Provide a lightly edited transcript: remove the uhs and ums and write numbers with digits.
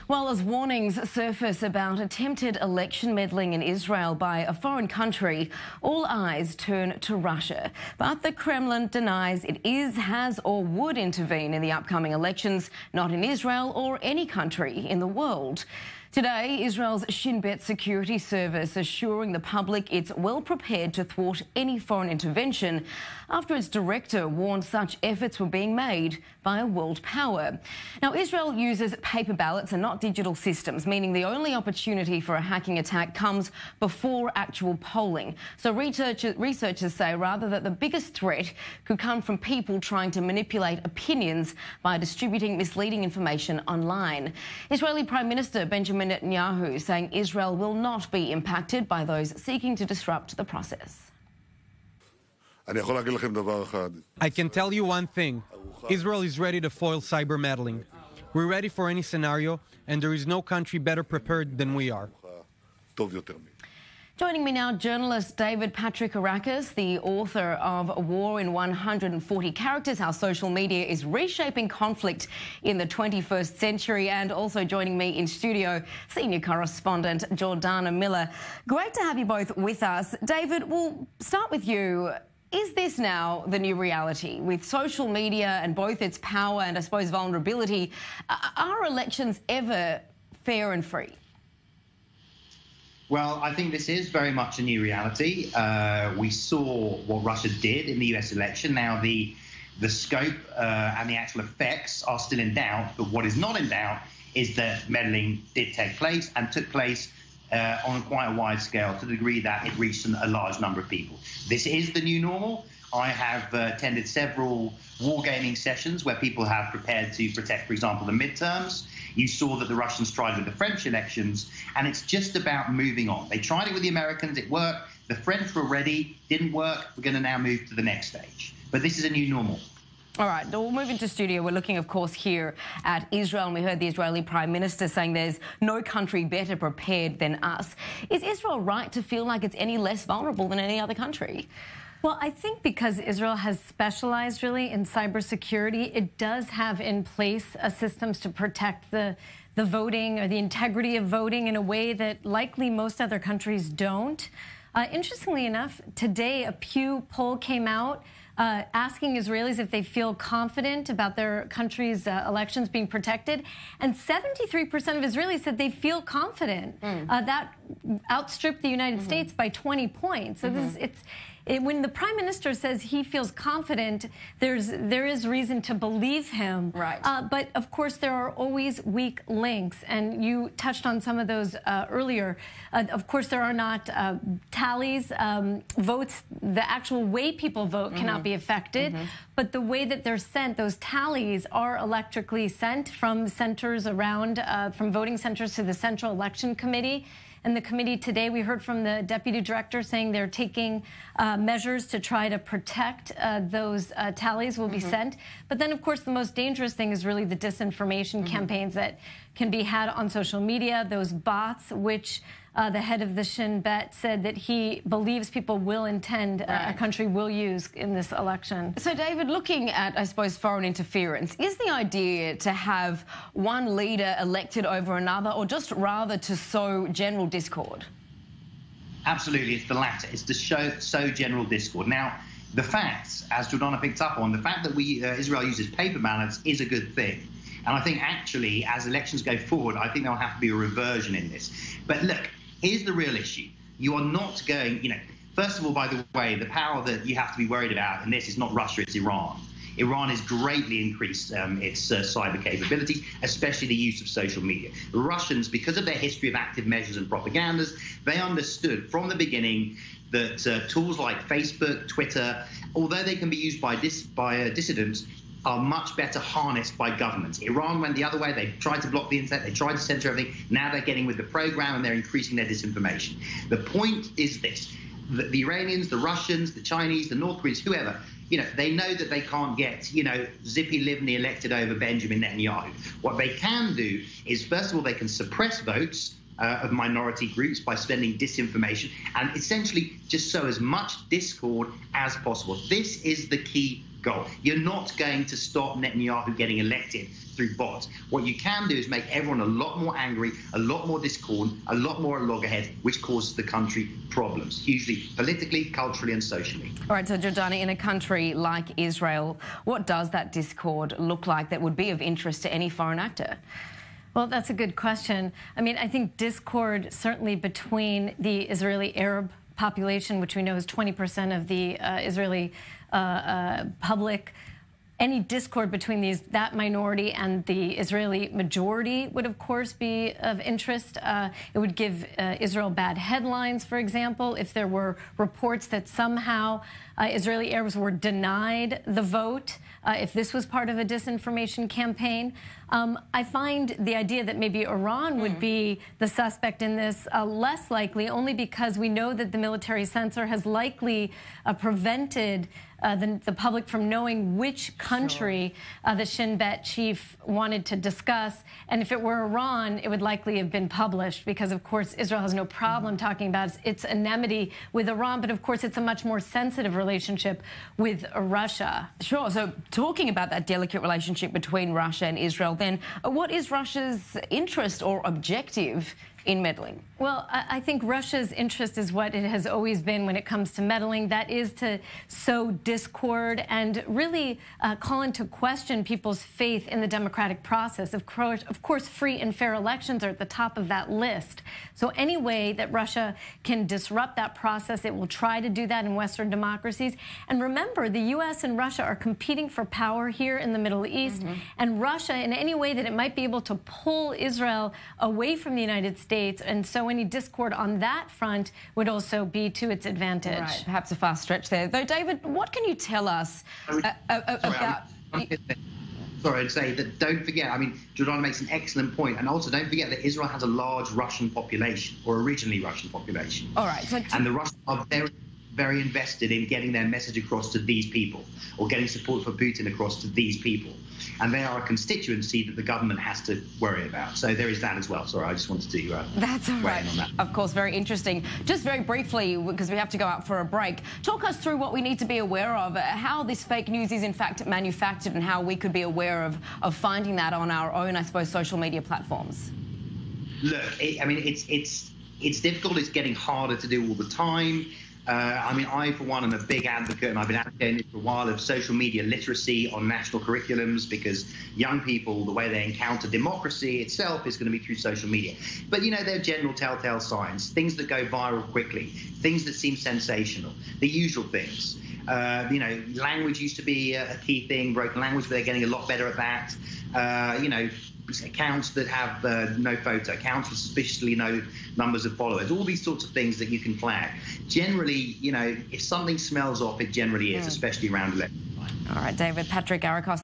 Well, as warnings surface about attempted election meddling in Israel by a foreign country, all eyes turn to Russia. But the Kremlin denies it is, has or would intervene in the upcoming elections, not in Israel or any country in the world. Today, Israel's Shin Bet security service assuring the public it's well prepared to thwart any foreign intervention after its director warned such efforts were being made by a world power. Now, Israel uses paper ballots and not digital systems, meaning the only opportunity for a hacking attack comes before actual polling. So researchers say rather that the biggest threat could come from people trying to manipulate opinions by distributing misleading information online. Israeli Prime Minister Benjamin Netanyahu saying Israel will not be impacted by those seeking to disrupt the process. I can tell you one thing. Israel is ready to foil cyber meddling. We're ready for any scenario, and there is no country better prepared than we are. Joining me now, journalist David Patrikarakos, the author of A War in 140 Characters, How Social Media is Reshaping Conflict in the 21st Century, and also joining me in studio, senior correspondent Jordana Miller. Great to have you both with us. David, we'll start with you. Is this now the new reality with social media and both its power and, I suppose, vulnerability? Are elections ever fair and free? Well, I think this is very much a new reality. We saw what Russia did in the US election. Now, the scope and the actual effects are still in doubt, but what is not in doubt is that meddling did take place and took place on quite a wide scale to the degree that it reached a large number of people. This is the new normal. I have attended several wargaming sessions where people have prepared to protect, for example, the midterms. You saw that the Russians tried with the French elections, and it's just about moving on. They tried it with the Americans, it worked. The French were ready, didn't work. We're going to now move to the next stage. But this is a new normal. All right, we'll move into studio. We're looking, of course, here at Israel, and we heard the Israeli Prime Minister saying there's no country better prepared than us. Is Israel right to feel like it's any less vulnerable than any other country? Well, I think because Israel has specialized really in cybersecurity, it does have in place systems to protect the voting or the integrity of voting in a way that likely most other countries don't. Interestingly enough, today a Pew poll came out asking Israelis if they feel confident about their country's elections being protected, and 73% of Israelis said they feel confident. That outstripped the United States by 20 points. So when the Prime Minister says he feels confident, there is reason to believe him. Right. But of course, there are always weak links, and you touched on some of those earlier. Of course, there are not tallies, votes. The actual way people vote cannot be affected, but the way that they're sent, those tallies are electrically sent from centers around, from voting centers to the Central Election Committee. And the committee today, we heard from the deputy director saying they're taking measures to try to protect those tallies will be sent. But then, of course, the most dangerous thing is really the disinformation campaigns that can be had on social media, those bots, which the head of the Shin Bet said that he believes people will intend, a country will use in this election. So, David, looking at, I suppose, foreign interference, is the idea to have one leader elected over another, or just rather to sow general discord? Absolutely, it's the latter. It's to sow general discord. Now, the facts, as Jordana picked up on, the fact that Israel uses paper ballots is a good thing. And I think actually, as elections go forward, I think there'll have to be a reversion in this. But look, here's the real issue. You are not going, first of all, by the way, the power that you have to be worried about in this is not Russia, it's Iran. Iran has greatly increased its cyber capabilities, especially the use of social media. The Russians, because of their history of active measures and propagandas, they understood from the beginning that tools like Facebook, Twitter, although they can be used by dissidents, are much better harnessed by governments. Iran went the other way. They tried to block the internet. They tried to censor everything. Now they're getting with the program and they're increasing their disinformation. The point is this. The Iranians, the Russians, the Chinese, the North Koreans, whoever, they know that they can't get, Zippy Livni elected over Benjamin Netanyahu. What they can do is, first of all, they can suppress votes of minority groups by sending disinformation and essentially just sow as much discord as possible. This is the key goal. You're not going to stop Netanyahu getting elected through bots. What you can do is make everyone a lot more angry, a lot more discord, a lot more at loggerheads, which causes the country problems, hugely politically, culturally and socially. All right, so Jordana, in a country like Israel, what does that discord look like that would be of interest to any foreign actor? Well, that's a good question. I mean, I think discord certainly between the Israeli Arab population, which we know is 20% of the Israeli public. Any discord between that minority and the Israeli majority would, of course, be of interest. It would give Israel bad headlines, for example, if there were reports that somehow Israeli Arabs were denied the vote, if this was part of a disinformation campaign. I find the idea that maybe Iran would be the suspect in this less likely, only because we know that the military censor has likely prevented the public from knowing which country the Shin Bet chief wanted to discuss. And if it were Iran, it would likely have been published because, of course, Israel has no problem talking about its enmity with Iran. But, of course, it's a much more sensitive relationship with Russia. Sure. So talking about that delicate relationship between Russia and Israel, then what is Russia's interest or objective in meddling? Well, I think Russia's interest is what it has always been when it comes to meddling. That is to sow discord and really call into question people's faith in the democratic process. Of course, free and fair elections are at the top of that list. So any way that Russia can disrupt that process, it will try to do that in Western democracies. And remember, the U.S. and Russia are competing for power here in the Middle East. And Russia, in any way that it might be able to pull Israel away from the United States, and so any discord on that front would also be to its advantage. Right, perhaps a fast stretch there. Though, David, what can you tell us about... Sorry, I'd say that don't forget, I mean, Jordana makes an excellent point, and also don't forget that Israel has a large Russian population, or originally Russian population. All right. So and the Russians are very invested in getting their message across to these people, or getting support for Putin across to these people. And they are a constituency that the government has to worry about. So there is that as well. Sorry, I just wanted to That's all right. weigh in on that. Of course, very interesting. Just very briefly, because we have to go out for a break, talk us through what we need to be aware of, how this fake news is in fact manufactured and how we could be aware of finding that on our own, I suppose, social media platforms. Look, I mean, it's difficult. It's getting harder to do all the time. I mean, I, for one, am a big advocate, and I've been advocating this for a while, of social media literacy on national curriculums, because young people, the way they encounter democracy itself is going to be through social media. But, you know, there are general telltale signs, things that go viral quickly, things that seem sensational, the usual things. You know, language used to be a key thing, broken language, but they're getting a lot better at that. You know, accounts that have no photo, accounts with suspiciously no numbers of followers, all these sorts of things that you can flag. Generally, you know, if something smells off, it generally is, especially around election time. All right, David Patrikarakos.